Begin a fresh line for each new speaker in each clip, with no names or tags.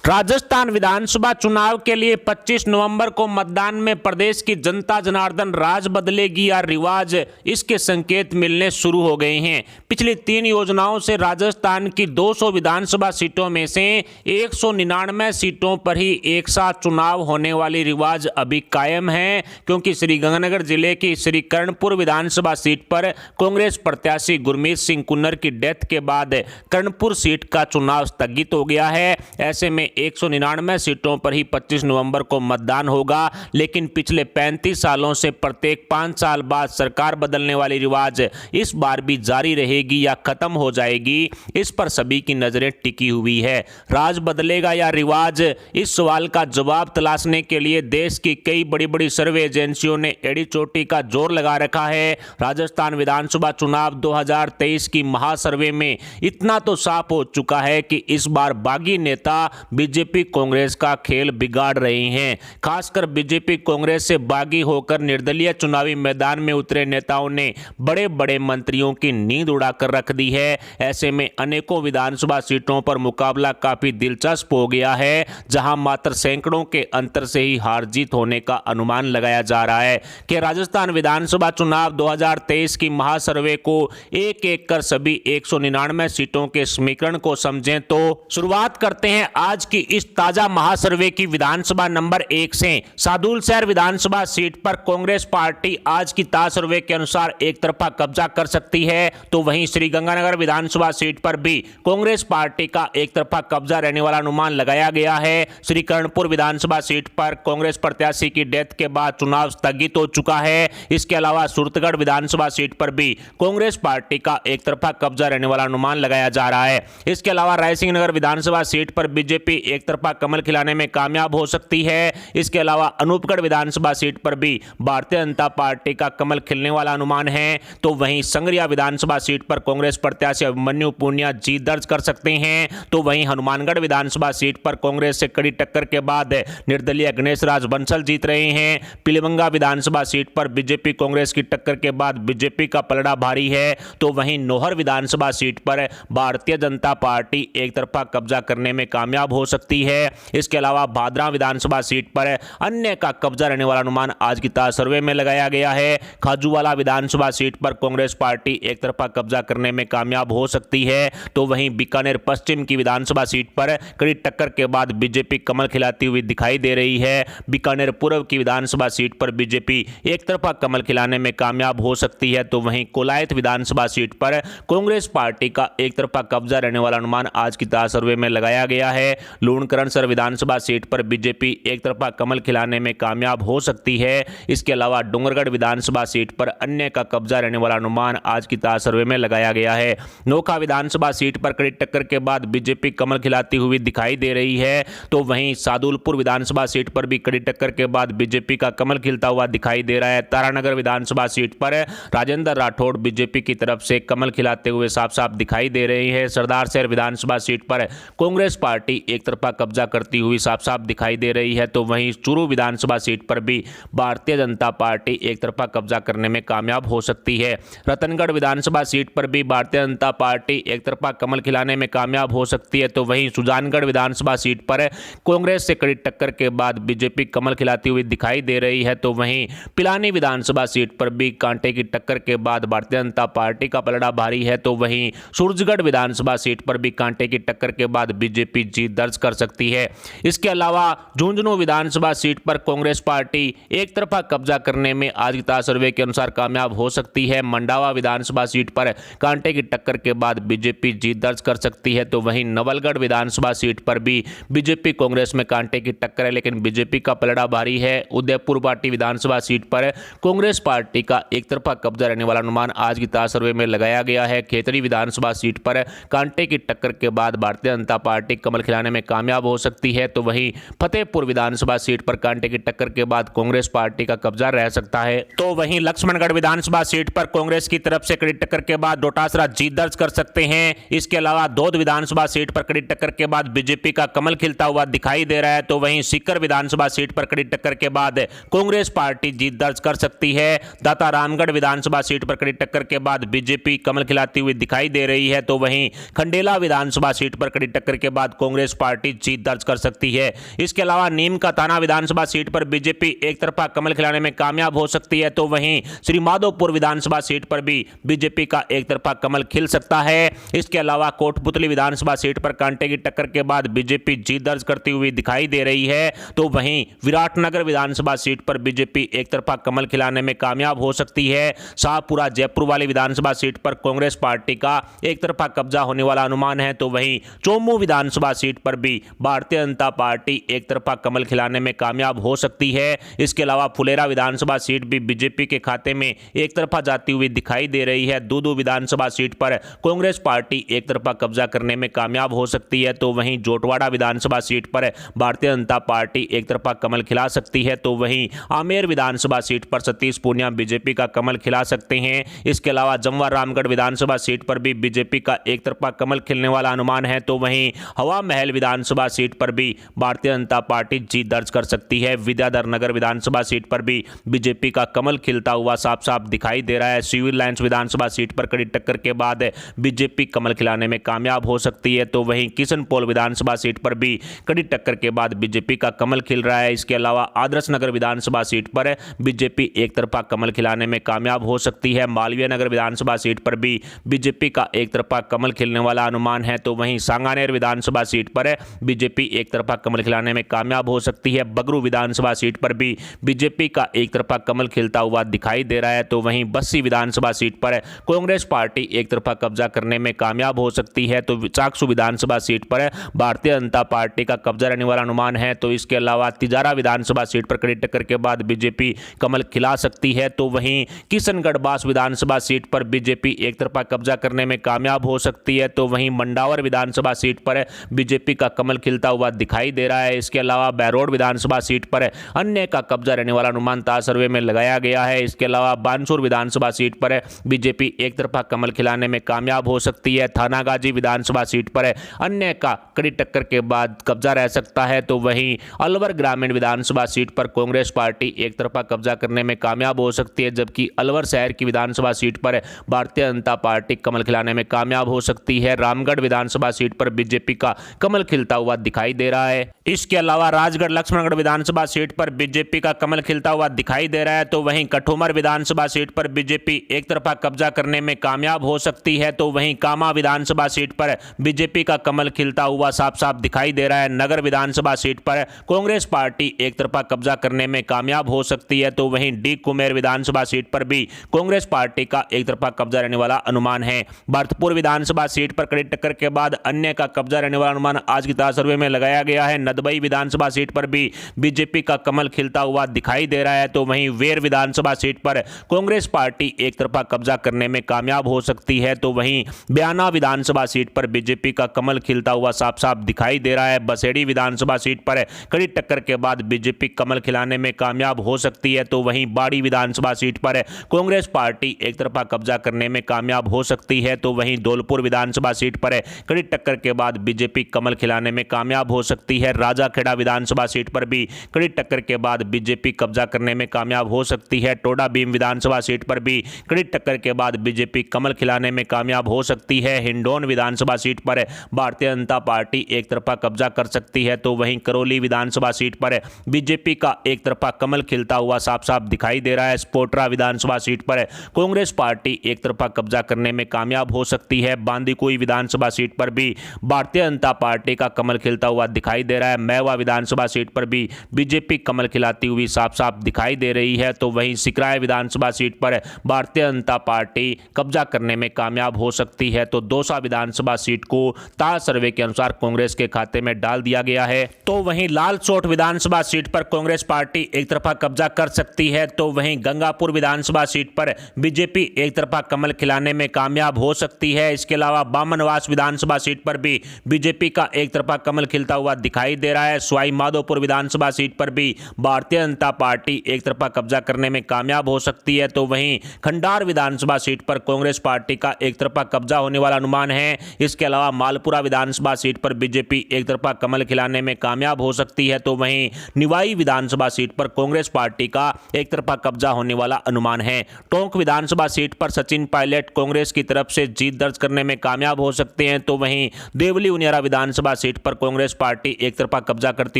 राजस्थान विधानसभा चुनाव के लिए 25 नवंबर को मतदान में प्रदेश की जनता जनार्दन राज बदलेगी या रिवाज, इसके संकेत मिलने शुरू हो गए हैं। पिछली 3 योजनाओं से राजस्थान की 200 विधानसभा सीटों में से 199 सीटों पर ही एक साथ चुनाव होने वाली रिवाज अभी कायम है, क्योंकि श्रीगंगानगर जिले की श्री कर्णपुर विधानसभा सीट पर कांग्रेस प्रत्याशी गुरमीत सिंह कुन्नर की डेथ के बाद कर्णपुर सीट का चुनाव स्थगित हो गया है। ऐसे में 199 सीटों पर ही 25 नवंबर को मतदान होगा, लेकिन पिछले 35 सालों से प्रत्येक 5 साल बाद सरकार बदलने वाली रिवाज इस बार भी जारी रहेगी या खत्म हो जाएगी, इस पर सभी की नजरें टिकी हुई है। राज बदलेगा या रिवाज, इस सवाल का जवाब तलाशने के लिए देश की कई बड़ी बड़ी सर्वे एजेंसियों ने एड़ी चोटी का जोर लगा रखा है। राजस्थान विधानसभा चुनाव 2023 की महासर्वे में इतना तो साफ हो चुका है कि इस बार बागी नेता बीजेपी कांग्रेस का खेल बिगाड़ रहे हैं। खासकर बीजेपी कांग्रेस से बागी होकर निर्दलीय चुनावी मैदान में उतरे नेताओं ने बड़े बड़े मंत्रियों की नींद उड़ाकर रख दी है। ऐसे में अनेकों विधानसभा सीटों पर मुकाबला काफी दिलचस्प हो गया है, जहां मात्र सैकड़ों के अंतर से ही हार जीत होने का अनुमान लगाया जा रहा है कि राजस्थान विधानसभा चुनाव 2023 की महासर्वे को एक एक कर सभी 199 सीटों के समीकरण को समझें तो शुरुआत करते हैं आज की इस ताजा महासर्वे की विधानसभा नंबर 1 से। सादुल शहर विधानसभा सीट पर कांग्रेस पार्टी आज की ताजा सर्वे के अनुसार एक तरफा कब्जा कर सकती है, तो वहीं श्रीगंगानगर विधानसभा सीट पर भी कांग्रेस पार्टी का एक तरफा कब्जा रहने वाला अनुमान लगाया गया है। श्री कर्णपुर विधानसभा सीट पर कांग्रेस प्रत्याशी की डेथ के बाद चुनाव स्थगित हो चुका है। इसके अलावा सूरतगढ़ विधानसभा सीट पर भी कांग्रेस पार्टी का एक तरफा कब्जा रहने वाला अनुमान लगाया जा रहा है। इसके अलावा रायसिंह नगर विधानसभा सीट पर बीजेपी एक तरफा कमल खिलाने में कामयाब हो सकती है। इसके अलावा अनूपगढ़ विधानसभा सीट पर भी भारतीय जनता पार्टी का कमल खिलने वाला अनुमान है, तो वहीं संगरिया विधानसभा सीट पर कांग्रेस प्रत्याशी अभिमन्यु पुनिया जीत दर्ज कर सकते हैं। तो वहीं हनुमानगढ़ विधानसभा सीट पर कांग्रेस से कड़ी टक्कर के बाद निर्दलीय गणेश राज बंसल जीत रहे हैं। पीलीभंगा विधानसभा सीट पर बीजेपी कांग्रेस की टक्कर के बाद बीजेपी का पलड़ा भारी है, तो वहीं नौहर विधानसभा सीट पर भारतीय जनता पार्टी एक तरफा कब्जा करने में कामयाब हो सकती है। इसके अलावा भादरा विधानसभा सीट पर अन्य का कब्जा रहने वाला अनुमान आज की ताजा सर्वे में लगाया गया है। खाजूवाला विधानसभा सीट पर कांग्रेस पार्टी एक तरफा कब्जा करने में कामयाब हो सकती है, तो वहीं बीकानेर पश्चिम की विधानसभा सीट पर कड़ी टक्कर के बाद बीजेपी कमल खिलाती हुई दिखाई दे रही है। बीकानेर पूर्व की विधानसभा सीट पर बीजेपी एक तरफा कमल खिलाने में कामयाब हो सकती है, तो वहीं कोलायत विधानसभा सीट पर कांग्रेस पार्टी का एक तरफा कब्जा रहने वाला अनुमान आज की ताजा सर्वे में लगाया गया है। लूणकरणसर विधानसभा सीट पर बीजेपी एक तरफा कमल खिलाने में कामयाब हो सकती है। इसके अलावा डूंगरगढ़ विधानसभा सीट पर अन्य का कब्जा रहने वाला अनुमान आज की ताजा सर्वे में लगाया गया है। नोखा विधानसभा सीट पर कड़ी टक्कर के बाद बीजेपी कमल खिलाती हुई दिखाई दे रही है, तो वहीं सादुलपुर विधानसभा सीट पर भी कड़ी टक्कर के बाद बीजेपी का कमल खिलता हुआ दिखाई दे रहा है। तारानगर विधानसभा सीट पर राजेंद्र राठौड़ बीजेपी की तरफ से कमल खिलाते हुए साफ साफ दिखाई दे रहे हैं। सरदार शहर विधानसभा सीट पर कांग्रेस पार्टी एक तरफा कब्जा करती हुई साफ साफ दिखाई दे रही है, तो वहीं चूरू विधानसभा सीट पर भी भारतीय जनता पार्टी एक तरफा कब्जा करने में कामयाब हो सकती है। रतनगढ़ विधानसभा सीट पर भी भारतीय जनता पार्टी एक तरफा कमल खिलाने में कामयाब हो सकती है, तो वहीं सुजानगढ़ विधानसभा सीट पर कांग्रेस से कड़ी टक्कर के बाद बीजेपी कमल खिलाती हुई दिखाई दे रही है, तो वहीं पिलानी विधानसभा सीट पर भी कांटे की टक्कर के बाद भारतीय जनता पार्टी का पलड़ा भारी है, तो वहीं सूरजगढ़ विधानसभा सीट पर भी कांटे की टक्कर के बाद बीजेपी जीत दर्ज कर सकती है। इसके अलावा झुंझुनू विधानसभा सीट पर कांग्रेस पार्टी एक तरफा कब्जा करने में आज की ताजा सर्वे के अनुसार कामयाब हो सकती है। मंडावा विधानसभा सीट पर कांटे की टक्कर के बाद बीजेपी जीत दर्ज कर सकती है, तो वहीं नवलगढ़ विधानसभा सीट पर भी बीजेपी कांग्रेस में कांटे की टक्कर है, लेकिन बीजेपी का पलड़ा भारी है। उदयपुर पार्टी विधानसभा सीट पर कांग्रेस पार्टी का एक तरफा कब्जा रहने वाला अनुमान आज की ताजा सर्वे में लगाया गया है। खेतड़ी विधानसभा सीट पर कांटे की टक्कर के बाद भारतीय जनता पार्टी कमल खिलाने में कामयाब हो सकती है, तो वहीं फतेहपुर विधानसभा सीट पर कांटे की टक्कर के बाद कांग्रेस पार्टी का कब्जा रह सकता है, तो वहीं लक्ष्मणगढ़ विधानसभा सीट पर कांग्रेस की तरफ से कड़ी टक्कर के बाद डोटासरा जीत दर्ज कर सकते हैं। इसके अलावा धौद विधानसभा सीट पर कड़ी टक्कर के बाद बीजेपी का कमल खिलता हुआ दिखाई दे रहा है, तो वहीं सीकर विधानसभा सीट पर कड़ी टक्कर के बाद कांग्रेस पार्टी जीत दर्ज कर सकती है। दाता रामगढ़ विधानसभा सीट पर कड़ी टक्कर के बाद बीजेपी कमल खिलाती हुई दिखाई दे रही है, तो वहीं खंडेला विधानसभा सीट पर कड़ी टक्कर के बाद कांग्रेस पार्टी पार्टी जीत दर्ज कर सकती है। इसके अलावा नीम का थाना विधानसभा सीट पर बीजेपी एक तरफा कमल खिलाने में कामयाब हो सकती है, तो वहीं श्री माधोपुर विधानसभा सीट पर भी बीजेपी का एक तरफा कमल खिल सकता है। इसके अलावा कोटपुतली विधानसभा सीट पर कांटे की टक्कर के बाद बीजेपी जीत दर्ज करती हुई दिखाई दे रही है, तो वहीं विराटनगर विधानसभा सीट पर बीजेपी एक तरफा कमल खिलाने में कामयाब हो सकती है। शाहपुरा जयपुर वाली विधानसभा सीट पर कांग्रेस पार्टी का एक तरफा कब्जा होने वाला अनुमान है, तो वहीं चोमू विधानसभा सीट पर भी भारतीय जनता पार्टी एक तरफा कमल खिलाने में कामयाब हो सकती है। इसके अलावा फुलेरा विधानसभा सीट भी बीजेपी के खाते में एक तरफा जाती हुई दिखाई दे रही है। दूदू विधानसभा सीट पर कांग्रेस पार्टी एक तरफा कब्जा करने में कामयाब हो सकती है, तो वहीं जोटवाड़ा विधानसभा सीट पर भारतीय जनता पार्टी एक तरफा कमल खिला सकती है, तो वहीं आमेर विधानसभा सीट पर सतीश पूनिया बीजेपी का कमल खिला सकते हैं। इसके अलावा जमवा रामगढ़ विधानसभा सीट पर भी बीजेपी का एक तरफा कमल खिलने वाला अनुमान है, तो वहीं हवा महल विधानसभा सीट पर भी भारतीय जनता पार्टी जीत दर्ज कर सकती है। विद्याधर नगर विधानसभा सीट पर भी बीजेपी का कमल खिलता हुआ साफ साफ दिखाई दे रहा है। सिविल लाइंस विधानसभा सीट पर कड़ी टक्कर के बाद बीजेपी कमल खिलाने में कामयाब हो सकती है, तो वहीं किशनपोल विधानसभा सीट पर भी कड़ी टक्कर के बाद बीजेपी का कमल खिल रहा है। इसके अलावा आदर्श नगर विधानसभा सीट पर बीजेपी एक तरफा कमल खिलाने में कामयाब हो सकती है। मालवीय नगर विधानसभा सीट पर भी बीजेपी का एक तरफा कमल खिलने वाला अनुमान है, तो वहीं सांगानेर विधानसभा सीट पर बीजेपी एक तरफा कमल खिलाने में कामयाब हो सकती है। बगरू विधानसभा सीट पर भी बीजेपी का एक तरफा कमल खिलता हुआ दिखाई दे रहा है, तो वहीं बस्सी विधानसभा सीट पर कांग्रेस पार्टी एक तरफा कब्जा करने में कामयाब हो सकती है, तो चाकसू विधानसभा सीट पर भारतीय जनता पार्टी का कब्जा रहने वाला अनुमान है। तो इसके अलावा तिजारा विधानसभा सीट पर कड़ी टक्कर के बाद बीजेपी कमल खिला सकती है, तो वहीं किशनगढ़ बास विधानसभा सीट पर बीजेपी एक तरफा कब्जा करने में कामयाब हो सकती है, तो वहीं मंडावर विधानसभा सीट पर बीजेपी का कमल खिलता हुआ दिखाई दे रहा है। इसके अलावा बैरोड विधानसभा सीट पर अन्य का कब्जा रहने वाला अनुमान ताज सर्वे में लगाया गया है। इसके अलावा बानसूर विधानसभा सीट पर बीजेपी एक तरफा कमल खिलाने में कामयाब हो सकती है। थानागाजी विधानसभा सीट पर अन्य का कड़ी टक्कर के बाद कब्जा रह सकता है, तो वहीं अलवर ग्रामीण विधानसभा सीट पर कांग्रेस पार्टी एक तरफा कब्जा करने में कामयाब हो सकती है, जबकि अलवर शहर की विधानसभा सीट पर भारतीय जनता पार्टी कमल खिलाने में कामयाब हो सकती है। रामगढ़ विधानसभा सीट पर बीजेपी का कमल खिलता हुआ दिखाई दे रहा है। इसके अलावा राजगढ़ लक्ष्मणगढ़ विधानसभा सीट पर बीजेपी का कमल खिलता हुआ दिखाई दे रहा है, तो वहीं कठुमर विधानसभा सीट पर बीजेपी एक तरफा कब्जा करने में कामयाब हो सकती है, तो वहीं कामा विधानसभा सीट पर बीजेपी का कमल खिलता हुआ साफ साफ दिखाई दे रहा है। नगर विधानसभा सीट पर कांग्रेस पार्टी एक तरफा कब्जा करने में कामयाब हो सकती है, तो वहीं डी कुमेर विधानसभा सीट पर भी कांग्रेस पार्टी का एक तरफा कब्जा रहने वाला अनुमान है। भरतपुर विधानसभा सीट पर कड़ी टक्कर के बाद अन्य का कब्जा रहने वाला अनुमान आज की ताज सर्वे में लगाया गया है। नदबई विधानसभा सीट पर भी बीजेपी का कमल खिलता हुआ दिखाई दे रहा है, तो वहीं वेर विधानसभा सीट पर कांग्रेस पार्टी एक तरफा कब्जा करने में कामयाब हो सकती है, तो वहीं बयाना विधानसभा सीट पर बीजेपी का कमल खिलता हुआ साफ साफ दिखाई दे रहा है। बसेड़ी विधानसभा सीट पर कड़ी टक्कर के बाद बीजेपी कमल खिलाने में कामयाब हो सकती है, तो वहीं बाड़ी विधानसभा सीट पर कांग्रेस पार्टी एक तरफा कब्जा करने में कामयाब हो सकती है, तो वहीं धौलपुर विधानसभा सीट पर कड़ी टक्कर के बाद बीजेपी कमल खिलाने में कामयाब हो सकती है। राजाखेड़ा विधानसभा सीट पर भी कड़ी टक्कर के बाद बीजेपी कब्जा करने में कामयाब हो सकती है। टोडा भीम विधानसभा सीट पर भी कड़ी टक्कर के बाद बीजेपी कमल खिलाने में कामयाब हो सकती है। हिंडौन विधानसभा सीट पर भारतीय जनता पार्टी एक तरफा कब्जा कर सकती है, तो वहीं करौली विधानसभा सीट पर बीजेपी का एक तरफा कमल खिलता हुआ साफ साफ दिखाई दे रहा है। स्पोट्रा विधानसभा सीट पर कांग्रेस पार्टी एक तरफा कब्जा करने में कामयाब हो सकती है। बांदीकुई विधानसभा सीट पर भी भारतीय जनता पार्टी का कमल खिलता हुआ दिखाई दे रहा है। मैवा विधानसभा सीट पर भी बीजेपी कमल खिलाती हुई साफ साफ दिखाई दे रही है, तो वहीं सिकराय विधानसभा सीट पर भारतीय जनता पार्टी कब्जा करने में कामयाब हो सकती है। तो दौसा विधानसभा सीट को ताज सर्वे के अनुसार कांग्रेस के खाते में डाल दिया गया है। तो वहीं लालसोट विधानसभा सीट पर कांग्रेस पार्टी एक तरफा कब्जा कर सकती है, तो वहीं गंगापुर विधानसभा सीट पर बीजेपी एक तरफा कमल खिलाने में कामयाब हो सकती है। इसके अलावा बामनवास विधानसभा सीट पर भी बीजेपी का एक तरफा कमल खिलता हुआ दिखाई दे रहा है। सवाई माधोपुर विधानसभा सीट पर भी भारतीय जनता पार्टी एक तरफा कब्जा करने में कामयाब हो सकती है, तो वहीं खंडार विधानसभा सीट पर कांग्रेस पार्टी का एक तरफा कब्जा होने वाला अनुमान है। इसके अलावा मालपुरा विधानसभा सीट पर बीजेपी एक तरफा कमल खिलाने में कामयाब हो सकती है, तो वहीं निवाई विधानसभा सीट पर कांग्रेस पार्टी का एक तरफा कब्जा होने वाला अनुमान है। टोंक विधानसभा सीट पर सचिन पायलट कांग्रेस की तरफ से जीत दर्ज करने में कामयाब हो सकते हैं, तो वहीं देवली उनियारा विधानसभा सीट पर कांग्रेस पार्टी एक तरफा कब्जा करती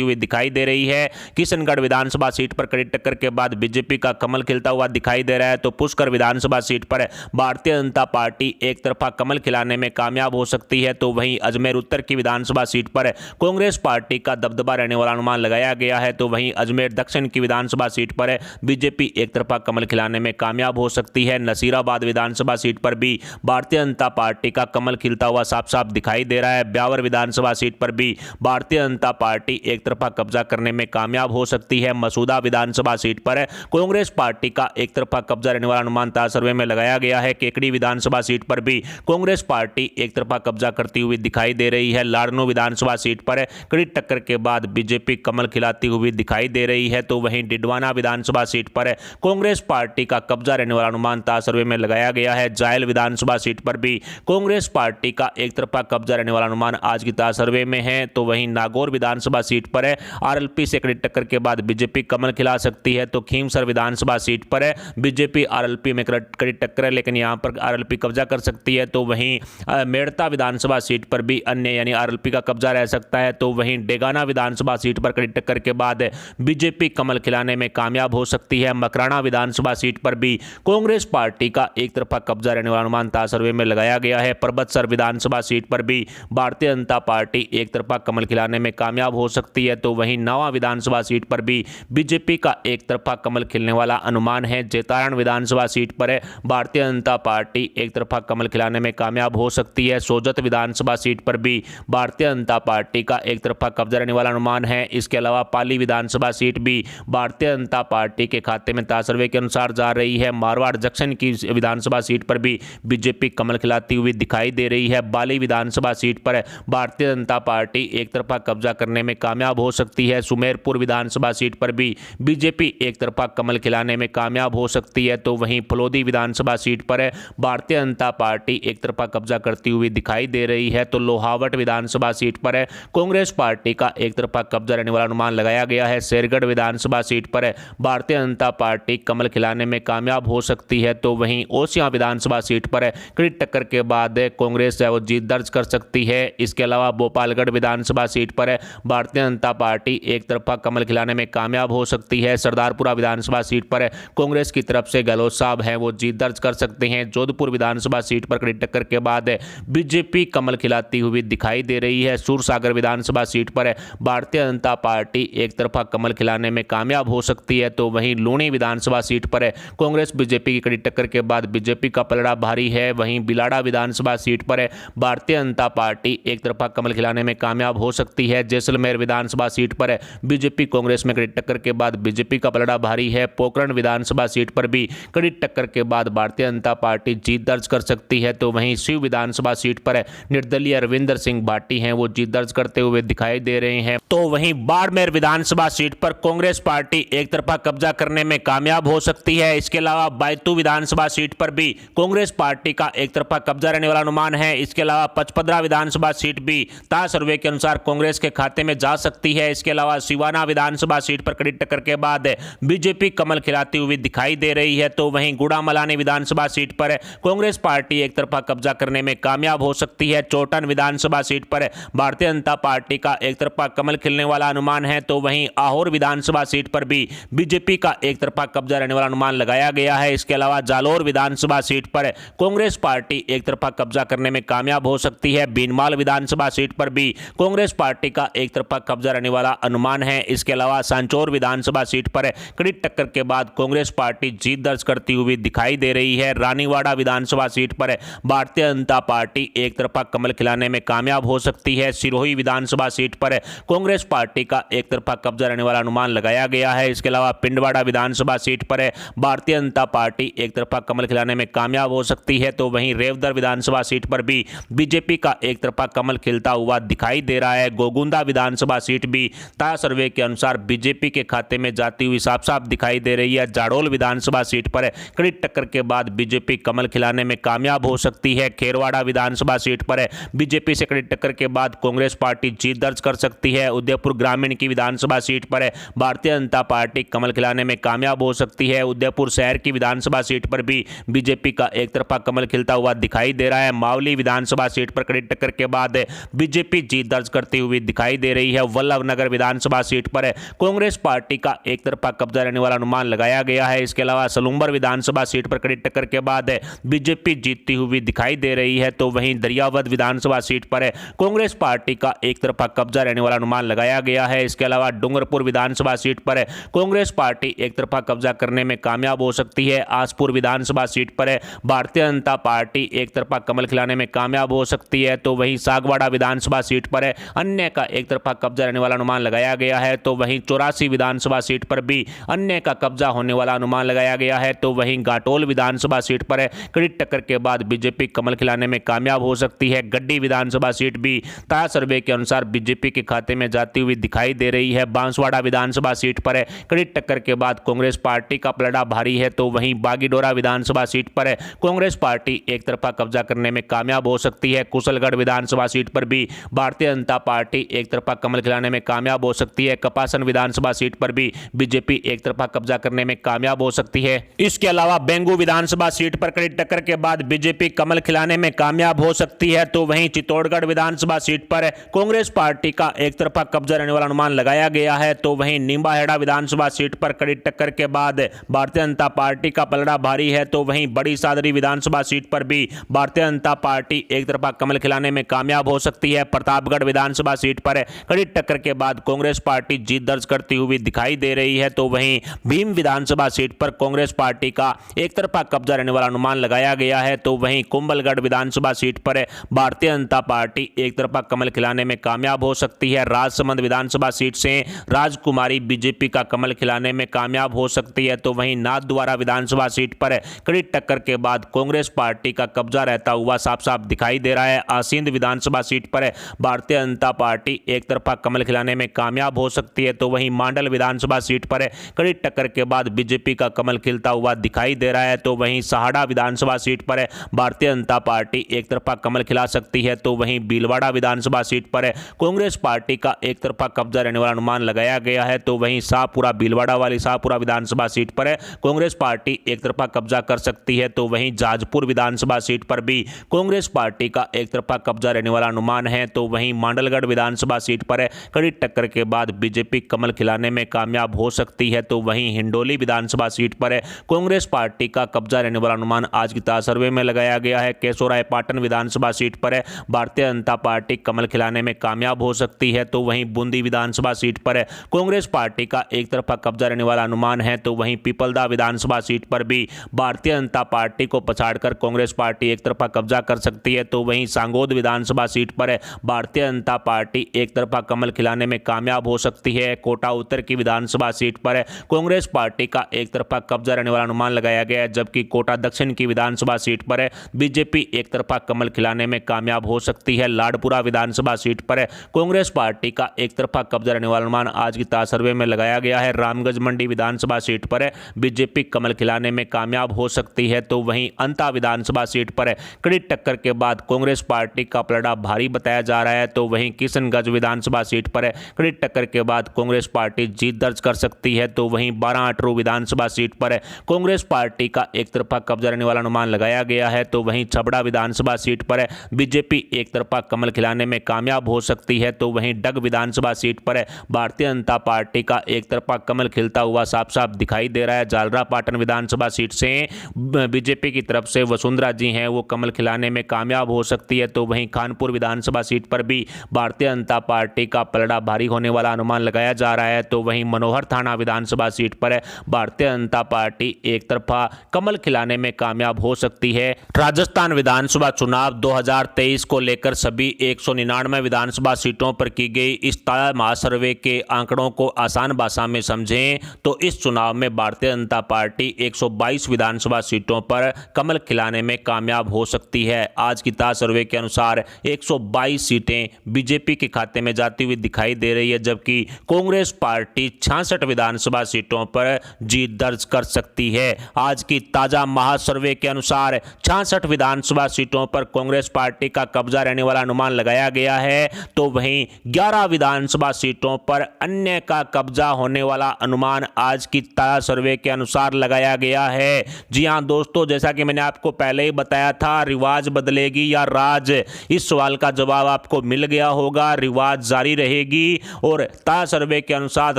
हुई दिखाई दे रही है। किशनगढ़ विधानसभा सीट पर कड़ी टक्कर के बाद बीजेपी का कमल खिलता हुआ दिखाई दे रहा है, तो पुष्कर विधानसभा सीट पर भारतीय जनता पार्टी एक तरफा कमल खिलाने में कामयाब हो सकती है। तो वहीं अजमेर उत्तर की विधानसभा सीट पर कांग्रेस पार्टी का दबदबा रहने वाला अनुमान लगाया गया है। तो वहीं अजमेर दक्षिण की विधानसभा सीट पर बीजेपी एक तरफा कमल खिलाने में कामयाब हो सकती है। नसीराबाद विधानसभा सीट पर भी भारतीय जनता पार्टी का कमल खिलता हुआ साफ साफ दिखाई दे रहा है। ब्यावर विधानसभा सीट पर भी भारतीय जनता पार्टी एक तरफा कब्जा करने में कामयाब हो सकती है। मसूदा विधानसभा सीट पर कांग्रेस पार्टी का एक तरफा कब्जा रहने वाला अनुमान ताज सर्वे में लगाया गया है। केकड़ी विधानसभा सीट पर भी कांग्रेस पार्टी एक तरफा कब्जा करती हुई दिखाई दे रही है। लाड़नू विधानसभा सीट पर कड़ी टक्कर के बाद बीजेपी कमल खिलाती हुई दिखाई दे रही है। तो वहीं डिडवाना विधानसभा सीट पर कांग्रेस पार्टी का कब्जा रहने वाला अनुमान ताज सर्वे में लगाया गया है। जायल विधानसभा सीट पर भी कांग्रेस पार्टी का एक तरफा कब्जा रहने वाला अनुमान आज की ताज सर्वे में है। तो वहीं नागौर विधानसभा सीट पर आरएलपी से कड़ी टक्कर के बाद बीजेपी कमल खिला सकती है। तो खीमसर विधानसभा सीट पर बीजेपी आरएलपी में कड़ी टक्कर है, लेकिन यहां पर आरएलपी कब्जा कर सकती है। तो वहीं मेड़ता विधानसभा सीट पर भी अन्य यानी आरएलपी का कब्जा रह सकता है। तो वहीं डेगाना विधानसभा सीट पर कड़ी टक्कर के बाद बीजेपी कमल खिलाने में कामयाब हो सकती है। मकराना विधानसभा सीट पर भी कांग्रेस पार्टी का एक तरफा कब्जा रहने वाला अनुमान ताज सर्वे में लगाया गया है। परबतसर विधानसभा सीट पर भी भारतीय जनता पार्टी एक तरफा कमल खिलाने में कामयाब हो सकती है। तो वहीं नवा विधानसभा सीट पर भी बीजेपी का एक तरफा कमल खिलने वाला अनुमान है। जेतारण विधानसभा सीट पर भारतीय जनता पार्टी एक तरफा कमल खिलाने में कामयाब हो सकती है। सोजत विधानसभा सीट पर भी भारतीय जनता पार्टी का एक तरफा कब्जा रहने वाला अनुमान है। इसके अलावा पाली विधानसभा सीट भी भारतीय जनता पार्टी के खाते में ताज सर्वे के अनुसार जा रही है। मारवाड़ जंक्शन की विधानसभा सीट पर भी बीजेपी कमल खिलाती हुई दिखाई दे रही है। बाली विधानसभा सीट पर भारतीय जनता पार्टी एक तरफा कब्जा करने में कामयाब हो सकती है। सुमेरपुर विधानसभा सीट पर भी बीजेपी एक तरफा कमल खिलाने में कामयाब हो सकती है। तो वहीं फलोदी विधानसभा सीट पर भारतीय जनता पार्टी एक तरफा कब्जा करती हुई दिखाई दे रही है। तो लोहावट विधानसभा सीट पर कांग्रेस पार्टी का एक तरफा कब्जा रहने वाला अनुमान लगाया गया है। शेरगढ़ विधानसभा सीट पर भारतीय जनता पार्टी कमल खिलाने में कामयाब हो सकती है। तो वहीं ओसियां विधानसभा सीट पर कड़ी टक्कर के बाद कांग्रेस है वो जीत दर्ज कर सकती है। इसके अलावा भोपालगढ़ विधानसभा सीट पर भारतीय जनता पार्टी एक तरफा कमल खिलाने में कामयाब हो सकती है। सरदारपुरा विधानसभा सीट पर कांग्रेस की तरफ से गहलोत साहब हैं वो जीत दर्ज कर सकते हैं। जोधपुर विधानसभा सीट पर कड़ी टक्कर के बाद बीजेपी कमल खिलाती हुई दिखाई दे रही है। सूरसागर विधानसभा सीट पर भारतीय जनता पार्टी एक तरफा कमल खिलाने में कामयाब हो सकती है। तो वहीं लूणी विधानसभा सीट पर कांग्रेस बीजेपी की कड़ी टक्कर के बाद बीजेपी का पलड़ा भारी है। वहीं बिलाड़ा विधानसभा सीट पर भारतीय जनता पार्टी एक तरफा कमल खिलाने में कामयाब हो सकती है। जैसलमेर विधानसभा सीट पर बीजेपी कांग्रेस में कड़ी टक्कर के बाद बीजेपी का पलड़ा भारी है। पोखरण विधानसभा सीट पर भी कड़ी टक्कर के बाद भारतीय जनता पार्टी जीत दर्ज कर सकती है। तो वहीं शिव विधानसभा सीट पर निर्दलीय रविंदर सिंह भाटी हैं वो जीत दर्ज करते हुए दिखाई दे रहे हैं। तो वहीं बाड़मेर विधानसभा सीट पर कांग्रेस पार्टी एक तरफा कब्जा करने में कामयाब हो सकती है। इसके अलावा बैतू विधानसभा सीट पर भी कांग्रेस पार्टी का एक तरफा कब्जा रहने वाला अनुमान है। इसके अलावा पचपदरा विधानसभा सीट भी ताज सर्वे के अनुसार कांग्रेस के खाते में जा सकती है। इसके अलावा सिवाना विधानसभा सीट पर कड़ी टक्कर के बाद बीजेपी कमल खिलाती हुई दिखाई दे रही है। तो वहीं गुड़ामलानी विधानसभा सीट पर कांग्रेस पार्टी एक तरफा कब्जा करने में कामयाब हो सकती है। चोटन विधानसभा सीट पर भारतीय जनता पार्टी का एक तरफा कमल खिलने वाला अनुमान है। तो वहीं आहोर विधानसभा सीट पर भी बीजेपी का एक तरफा कब्जा रहने वाला अनुमान लगाया गया है। इसके अलावा जालोर विधानसभा सीट पर कांग्रेस पार्टी एक तरफा कब्जा करने में कामयाब हो सकती है। बीनमाल विधानसभा सीट पर भी कांग्रेस पार्टी का एक तरफा कब्जा रहने वाला अनुमान है। इसके अलावा सांचौर विधानसभा सीट पर कड़ी टक्कर के बाद कांग्रेस पार्टी जीत दर्ज करती हुई दिखाई दे रही है। रानीवाड़ा विधानसभा सीट पर भारतीय जनता पार्टी एक तरफा कमल खिलाने में कामयाब हो सकती है। सिरोही विधानसभा सीट पर कांग्रेस पार्टी का एक तरफा कब्जा रहने वाला अनुमान लगाया गया है। इसके अलावा पिंडवाड़ा विधानसभा सीट पर भारतीय जनता पार्टी एक तरफा कमल खिलाने में कामयाब हो सकती है। तो वहीं रेवदर विधानसभा सीट पर भी बीजेपी का एक तरफा कमल खिलता हुआ दिखाई दे रहा है। गोगुंदा विधानसभा सीट भी ताजा सर्वे के अनुसार बीजेपी के खाते में जाती हुई साफ साफ दिखाई दे रही है। जाडोल विधानसभा सीट पर कड़ी टक्कर के बाद बीजेपी कमल खिलाने में कामयाब हो सकती है। खेरवाड़ा विधानसभा सीट पर बीजेपी से कड़ी टक्कर के बाद कांग्रेस पार्टी जीत दर्ज कर सकती है। उदयपुर ग्रामीण की विधानसभा सीट पर भारतीय जनता पार्टी कमल खिलाने में कामयाब हो सकती है। उदयपुर शहर की विधानसभा सीट पर भी बीजेपी का एक तरफा कमल खिलता हुआ दिखाई दे रहा है। मावली विधानसभा सीट पर कड़ी टक्कर के बाद बीजेपी बीजेपी जीत दर्ज करती हुई दिखाई दे रही है। वल्लभनगर विधानसभा सीट पर कांग्रेस पार्टी का एक तरफा कब्जा रहने वाला अनुमान लगाया गया है। इसके अलावा सलूंबर विधानसभा सीट पर कड़ी टक्कर के बाद बीजेपी जीतती हुई दिखाई दे रही है। तो वहीं दरियावद विधानसभा सीट पर कांग्रेस पार्टी का एक तरफा कब्जा रहने वाला अनुमान लगाया गया है। इसके अलावा डूंगरपुर विधानसभा सीट पर कांग्रेस पार्टी एक तरफा कब्जा करने में कामयाब हो सकती है। आसपुर विधानसभा सीट पर भारतीय जनता पार्टी एक तरफा कमल खिलाने में कामयाब हो सकती है। तो वहीं सागवाड़ा विधानसभा सीट पर अन्य का एक तरफा कब्जा रहने वाला अनुमान लगाया गया है। तो वहीं 84 विधानसभा सीट पर भी अन्य का कब्जा होने वाला अनुमान लगाया गया है। तो वहीं घाटोल विधानसभा सीट पर कड़ी टक्कर के बाद बीजेपी कमल खिलाने में कामयाब हो सकती है। गड्डी विधानसभा सीट भी ताजा सर्वे के अनुसार बीजेपी के खाते में जाती हुई दिखाई दे रही है। बांसवाड़ा विधानसभा सीट पर कड़ी टक्कर के बाद कांग्रेस पार्टी का पलड़ा भारी है। तो वहीं बागीडोरा विधानसभा सीट पर कांग्रेस पार्टी एक तरफा कब्जा करने में कामयाब हो सकती है। कुशलगढ़ विधानसभा सीट पर भी भारतीय जनता पार्टी एक तरफा कमल खिलाने में कामयाब हो सकती है। कपासन विधानसभा सीट पर भी बीजेपी एक तरफा कब्जा करने में कामयाब हो सकती है। इसके अलावा बेंगू विधानसभा सीट पर कड़ी टक्कर के बाद बीजेपी कमल खिलाने में कामयाब हो सकती है। तो वहीं चित्तौड़गढ़ विधानसभा सीट पर कांग्रेस पार्टी का एक तरफा कब्जा रहने वाला अनुमान लगाया गया है। तो वहीं निम्बाहेड़ा विधानसभा सीट पर कड़ी टक्कर के बाद भारतीय जनता पार्टी का पलड़ा भारी है। तो वहीं बड़ी सादरी विधानसभा सीट पर भी भारतीय जनता पार्टी एक तरफा कमल खिलाने में कामयाब हो सकती है। प्रतापगढ़ विधानसभा सीट पर कड़ी टक्कर के बाद कांग्रेस पार्टी जीत दर्ज करती हुई दिखाई दे रही है। तो वहीं भीम विधानसभा सीट पर कांग्रेस पार्टी का एक तरफा कब्जा रहने वाला अनुमान लगाया गया है। तो वहीं कुंभलगढ़ विधानसभा सीट पर भारतीय जनता पार्टी एक तरफा कमल खिलाने में कामयाब हो सकती है। राजसमंद विधानसभा सीट से राजकुमारी बीजेपी का कमल खिलाने में कामयाब हो सकती है। तो वहीं नाथद्वारा विधानसभा सीट पर कड़ी टक्कर के बाद कांग्रेस पार्टी का कब्जा रहता हुआ साफ साफ दिखाई दे रहा है। आसींद विधानसभा सीट पर भारतीय जनता पार्टी एक तरफा कमल खिलाने में कामयाब हो सकती है। तो वहीं मांडल विधानसभा सीट पर कड़ी टक्कर के बाद बीजेपी का कमल खिलता हुआ दिखाई दे रहा है। तो वहीं सहाड़ा विधानसभा सीट पर भारतीय जनता पार्टी एक तरफा कमल खिला सकती है। तो वहीं भीलवाड़ा विधानसभा सीट पर कांग्रेस पार्टी का एक तरफा कब्जा रहने वाला अनुमान लगाया गया है। तो वहीं शाहपुरा भीलवाड़ा वाली शाहपुरा विधानसभा सीट पर कांग्रेस पार्टी एक तरफा कब्जा कर सकती है। तो वहीं जाजपुर विधानसभा सीट पर भी कांग्रेस पार्टी का एक तरफा कब्जा रहने वाला अनुमान है। तो वहीं मांडलगढ़ विधानसभा सीट पर कड़ी टक्कर के बाद बीजेपी कमल खिलाने में कामयाब हो सकती है। तो वहीं हिंडोली विधानसभा सीट पर कांग्रेस पार्टी का कब्जा रहने वाला अनुमान आज की ताजा सर्वे में लगाया गया है। केशोरायपाटन विधानसभा सीट पर भारतीय जनता पार्टी कमल खिलाने में कामयाब हो सकती है। तो वहीं बूंदी विधानसभा सीट पर कांग्रेस पार्टी का एक तरफा कब्जा रहने वाला अनुमान है। तो वहीं पीपलदा विधानसभा सीट पर भी भारतीय जनता पार्टी को पछाड़कर कांग्रेस पार्टी एक तरफा कब्जा कर सकती है। तो वहीं सांगोद विधानसभा सीट पर भारतीय जनता पार्टी एक तरफा कमल खिलाने में कामयाब हो सकती है। कोटा उत्तर की विधानसभा सीट पर कांग्रेस पार्टी का एक तरफा कब्जा रहने वाला अनुमान लगाया गया है। जबकि कोटा दक्षिण की विधानसभा सीट पर बीजेपी एक तरफा कमल खिलाने में कामयाब हो सकती है। लाडपुरा विधानसभा सीट पर कांग्रेस पार्टी का एक तरफा कब्जा रहने वाला अनुमान आज की ताजा सर्वे में लगाया गया है। रामगंज मंडी विधानसभा सीट पर बीजेपी कमल खिलाने में कामयाब हो सकती है। तो वहीं अंता विधानसभा सीट पर कड़ी टक्कर के बाद कांग्रेस पार्टी का पलड़ा भारी बताया जा रहा है। तो वहीं किशनगंज विधानसभा सीट पर कड़ी टक्कर के बाद कांग्रेस पार्टी जीत दर्ज कर सकती है। तो वहीं 12 विधानसभा सीट पर कांग्रेस पार्टी का एक तरफा कब्जा रहने वाला अनुमान लगाया गया है। तो वहीं छबड़ा विधानसभा सीट पर बीजेपी एक तरफा कमल खिलाने में कामयाब हो सकती है। तो वहीं डग विधानसभा सीट पर भारतीय जनता पार्टी का एक तरफा कमल खिलता हुआ साफ साफ दिखाई दे रहा है। जालरापाटन विधानसभा सीट से बीजेपी की तरफ से वसुंधरा जी हैं वो कमल खिलाने में कामयाब हो सकती है। तो वहीं खानपुर विधानसभा सीट पर भी भारतीय जनता पार्टी का पलड़ा भारी होने वाला अनुमान लगाया जा रहा है। तो वहीं मनोहर थाना विधानसभा सीट पर भारतीय जनता पार्टी एक तरफा कमल खिलाने में कामयाब हो सकती है। राजस्थान विधानसभा चुनाव 2023 को लेकर सभी 199 विधानसभा सीटों पर की गई इस ताजा महासर्वे के आंकड़ों को आसान भाषा में समझें तो इस चुनाव में भारतीय जनता पार्टी 122 विधानसभा सीटों पर कमल खिलाने में कामयाब हो सकती है। आज की ताजा सर्वे के अनुसार 122 सीटें बीजेपी के खाते में जाती हुई दिखाई दे रही है। जबकि कांग्रेस पार्टी 66 विधानसभा सीटों पर जीत दर्ज कर सकती है। आज की ताजा महासर्वे के अनुसार 66 विधानसभा सीटों पर कांग्रेस पार्टी का कब्जा रहने वाला अनुमान लगाया गया है। तो वहीं 11 विधानसभा सीटों पर अन्य का कब्जा होने वाला अनुमान आज की ताजा सर्वे के अनुसार लगाया गया है। जी हां दोस्तों, जैसा कि मैंने आपको पहले ही बताया था, रिवाज बदलेगी या राज, इस सवाल का जवाब आप आपको मिल गया होगा, रिवाज जारी रहेगी। और ताजा सर्वे के अनुसार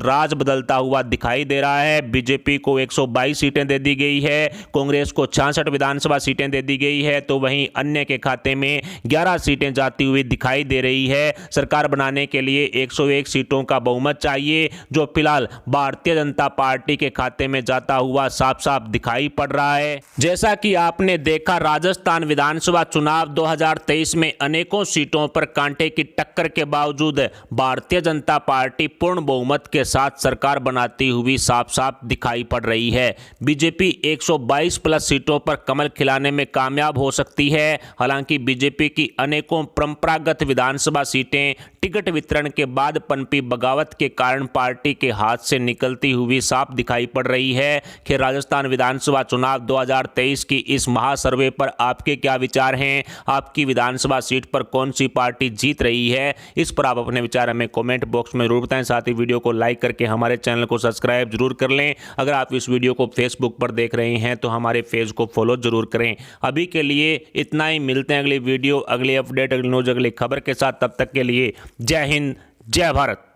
राज बदलता हुआ दिखाई दे रहा है। बीजेपी को 122 सीटें दे दी गई है, कांग्रेस को 66 विधानसभा सीटें दे दी गई है, तो वहीं अन्य के खाते में 11 सीटें जाती हुई दिखाई दे रही है। सरकार बनाने के लिए 101 सीटों का बहुमत चाहिए, जो फिलहाल भारतीय जनता पार्टी के खाते में जाता हुआ साफ साफ दिखाई पड़ रहा है। जैसा कि आपने देखा, राजस्थान विधानसभा चुनाव 2023 में अनेकों सीटों पर कांटे की टक्कर के बावजूद भारतीय जनता पार्टी पूर्ण बहुमत के साथ सरकार बनाती हुई साफ साफ दिखाई पड़ रही है। बीजेपी 122 प्लस सीटों पर कमल खिलाने में कामयाब हो सकती है। हालांकि बीजेपी की अनेकों परंपरागत विधानसभा सीटें टिकट वितरण के बाद पनपी बगावत के कारण पार्टी के हाथ से निकलती हुई साफ दिखाई पड़ रही है। कि राजस्थान विधानसभा चुनाव 2023 की इस महासर्वे पर आपके क्या विचार हैं? आपकी विधानसभा सीट पर कौन सी पार्टी जीत रही है? इस पर आप अपने विचार हमें कमेंट बॉक्स में जरूर बताएं। साथ ही वीडियो को लाइक करके हमारे चैनल को सब्सक्राइब जरूर कर लें। अगर आप इस वीडियो को फेसबुक पर देख रहे हैं तो हमारे पेज को फॉलो जरूर करें। अभी के लिए इतना ही, मिलते हैं अगली वीडियो, अगली अपडेट, अगली न्यूज, अगली खबर के साथ। तब तक के लिए जय हिंद, जय भारत।